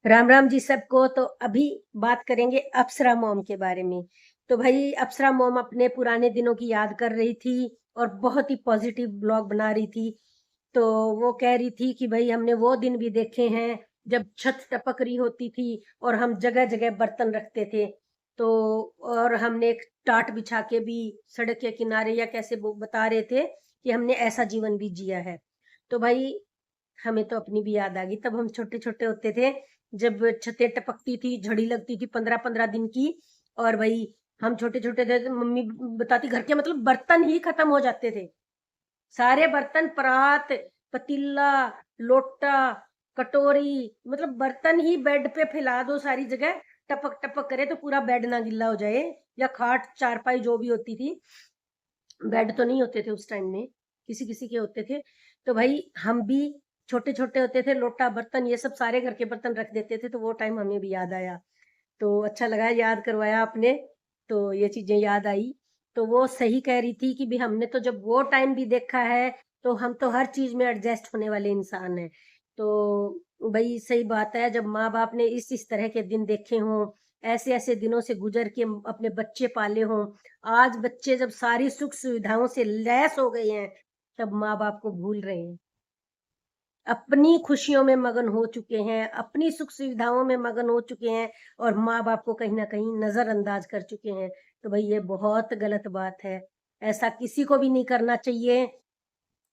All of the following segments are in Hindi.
राम राम जी सबको। तो अभी बात करेंगे अप्सरा मॉम के बारे में। तो भाई अप्सरा मॉम अपने पुराने दिनों की याद कर रही थी और बहुत ही पॉजिटिव ब्लॉग बना रही थी। तो वो कह रही थी कि भाई हमने वो दिन भी देखे हैं जब छत टपक रही होती थी और हम जगह जगह बर्तन रखते थे। तो और हमने एक टाट बिछा के भी सड़क के किनारे या कैसे वो बता रहे थे कि हमने ऐसा जीवन भी जिया है। तो भाई हमें तो अपनी भी याद आ गई, तब हम छोटे छोटे होते थे जब छतें टपकती थी, झड़ी लगती थी 15-15 दिन की। और भाई हम छोटे छोटे थे तो मम्मी बताती घर के मतलब बर्तन ही खत्म हो जाते थे। सारे बर्तन, परात, पतीला, लोटा, कटोरी, मतलब बर्तन ही बेड पे फैला दो सारी जगह, टपक टपक करे तो पूरा बेड ना गिल्ला हो जाए। या खाट चारपाई जो भी होती थी, बेड तो नहीं होते थे उस टाइम में, किसी किसी के होते थे। तो भाई हम भी छोटे छोटे होते थे, लोटा बर्तन ये सब सारे घर के बर्तन रख देते थे। तो वो टाइम हमें भी याद आया। तो अच्छा लगा याद करवाया आपने। तो ये चीजें याद आई। तो वो सही कह रही थी कि भी हमने तो जब वो टाइम भी देखा है, तो हम तो हर चीज में एडजस्ट होने वाले इंसान हैं। तो भाई सही बात है, जब माँ बाप ने इस तरह के दिन देखे हों, ऐसे ऐसे दिनों से गुजर के अपने बच्चे पाले हों, आज बच्चे जब सारी सुख सुविधाओं से लैस हो गए हैं, तब माँ बाप को भूल रहे हैं, अपनी खुशियों में मगन हो चुके हैं, अपनी सुख सुविधाओं में मगन हो चुके हैं और माँ-बाप को कहीं न कहीं नज़रअंदाज कर चुके हैं। तो भई ये बहुत गलत बात है। ऐसा किसी को भी नहीं करना चाहिए।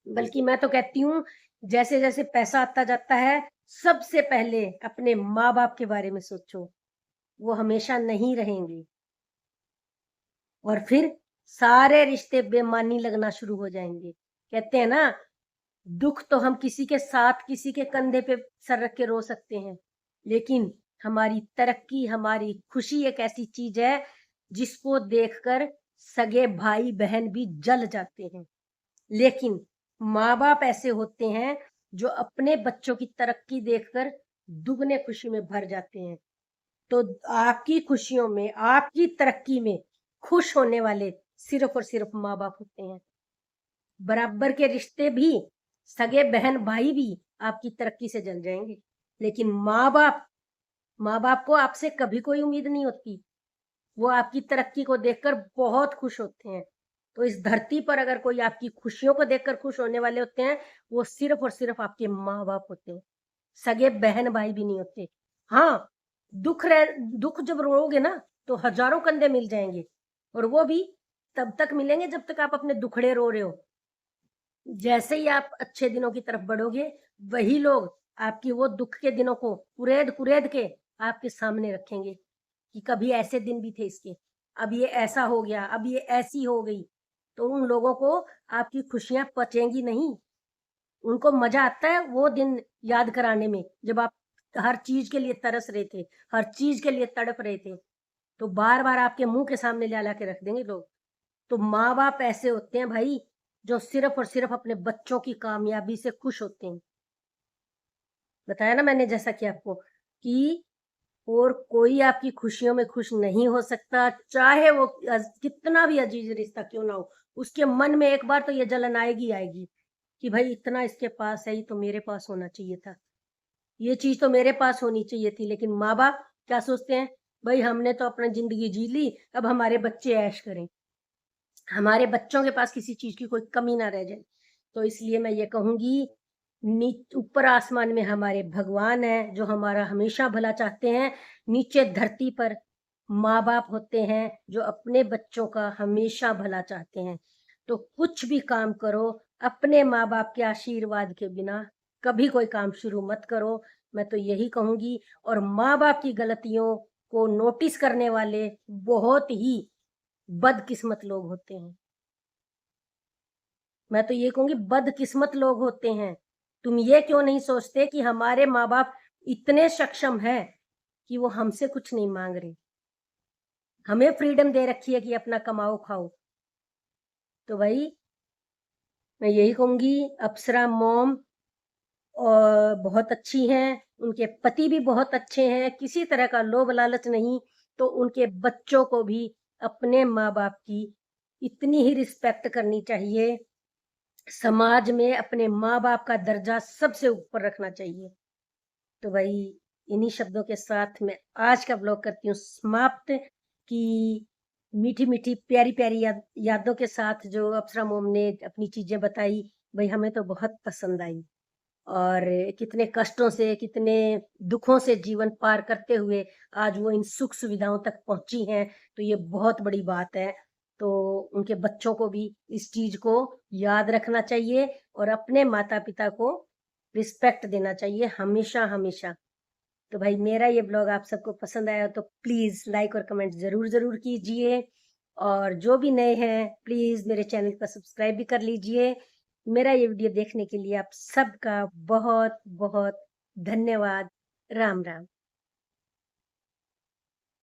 बल्कि मैं तो कहती हूँ, जैसे-जैसे पैसा आता जाता है, सबसे पहले अपने माँ-बाप के बारे में सोचो। वो हमेशा नहीं रहेंगे और फिर सारे रिश्ते बेमानी लगना शुरू हो जाएँगे। कहते हैं ना, दुख तो हम किसी के साथ, किसी के कंधे पे सर रख के रो सकते हैं, लेकिन हमारी तरक्की, हमारी खुशी एक ऐसी चीज है जिसको देखकर सगे भाई बहन भी जल जाते हैं। लेकिन माँ बाप ऐसे होते हैं जो अपने बच्चों की तरक्की देखकर दुगने खुशी में भर जाते हैं। तो आपकी खुशियों में, आपकी तरक्की में खुश होने वाले सिर्फ और सिर्फ माँ बाप होते हैं। बराबर के रिश्ते भी, सगे बहन भाई भी आपकी तरक्की से जल जाएंगे, लेकिन माँ बाप को आपसे कभी कोई उम्मीद नहीं होती। वो आपकी तरक्की को देखकर बहुत खुश होते हैं। तो इस धरती पर अगर कोई आपकी खुशियों को देखकर खुश होने वाले होते हैं, वो सिर्फ और सिर्फ आपके माँ बाप होते हैं, सगे बहन भाई भी नहीं होते। हाँ, दुख जब रोओगे ना, तो हजारों कंधे मिल जाएंगे, और वो भी तब तक मिलेंगे जब तक आप अपने दुखड़े रो रहे हो। जैसे ही आप अच्छे दिनों की तरफ बढ़ोगे, वही लोग आपकी वो दुख के दिनों को कुरेद-कुरेद के आपके सामने रखेंगे कि कभी ऐसे दिन भी थे इसके, अब ये ऐसा हो गया, अब ये ऐसी हो गई। तो उन लोगों को आपकी खुशियाँ पचेंगी नहीं। उनको मज़ा आता है वो दिन याद कराने में, जब आप हर चीज़ के लिए तरस रहे थे, हर चीज़ के लिए तड़प रहे थे। तो बार-बार आपके मुँह के सामने ला-ला के रख देंगे लोग। तो माँ-बाप ऐसे होते हैं भाई, जो सिर्फ़ और सिर्फ़ अपने बच्चों की कामयाबी से खुश होते हैं। बताया ना मैंने जैसा कि आपको कि और कोई आपकी खुशियों में खुश नहीं हो सकता, चाहे वो कितना भी अजीज रिश्ता क्यों ना हो। उसके मन में एक बार तो ये जलन आएगी आएगी कि भाई इतना इसके पास है, ये तो मेरे पास होना चाहिए था, ये चीज तो मेरे पास होनी चाहिए थी। लेकिन माँ बाप क्या सोचते हैं, भाई हमने तो अपनी जिंदगी जी ली, अब हमारे बच्चे ऐश करें, हमारे बच्चों के पास किसी चीज की कोई कमी ना रह जाए। तो इसलिए मैं ये कहूंगी, ऊपर आसमान में हमारे भगवान है जो हमारा हमेशा भला चाहते हैं। नीचे धरती पर माँ बाप होते हैं जो अपने बच्चों का हमेशा भला चाहते हैं। तो कुछ भी काम करो, अपने माँ बाप के आशीर्वाद के बिना कभी कोई काम शुरू मत करो। मैं तो यही कहूंगी। और माँ बाप की गलतियों को नोटिस करने वाले बहुत ही बदकिस्मत लोग होते हैं। मैं तो ये कहूंगी बदकिस्मत लोग होते हैं। तुम ये क्यों नहीं सोचते कि हमारे माँ बाप इतने सक्षम हैं कि वो हमसे कुछ नहीं मांग रहे, हमें फ्रीडम दे रखी है कि अपना कमाओ खाओ। तो भाई मैं यही कहूंगी, अप्सरा मॉम और बहुत अच्छी हैं, उनके पति भी बहुत अच्छे हैं, किसी तरह का लोभ लालच नहीं। तो उनके बच्चों को भी अपने माँ बाप की इतनी ही रिस्पेक्ट करनी चाहिए। समाज में अपने माँ बाप का दर्जा सबसे ऊपर रखना चाहिए। तो भाई इन्हीं शब्दों के साथ मैं आज का ब्लॉग करती हूँ समाप्त कि मीठी-मीठी, प्यारी-प्यारी यादों के साथ जो अप्सरा मोम ने अपनी चीज़ें बताई, भई हमें तो बहुत पसंद आई। और कितने कष्टों से, कितने दुखों से जीवन पार करते हुए आज वो इन सुख-सुविधाओं तक पहुँची हैं, तो ये बहुत बड़ी बात है। तो उनके बच्चों को भी इस चीज़ को याद रखना चाहिए और अपने माता-पिता को रिस्पेक्ट देना चाहिए हमेशा-हमेशा। तो भाई मेरा ये ब्लॉग आप सबको पसंद आया हो तो प्लीज़ लाइक और कमेंट ज़रूर कीजिए और जो भी नए हैं प्लीज़ मेरे चैनल को सब्सक्राइब भी कर लीजिए। मेरा ये वीडियो देखने के लिए आप सबका बहुत-बहुत धन्यवाद। राम राम।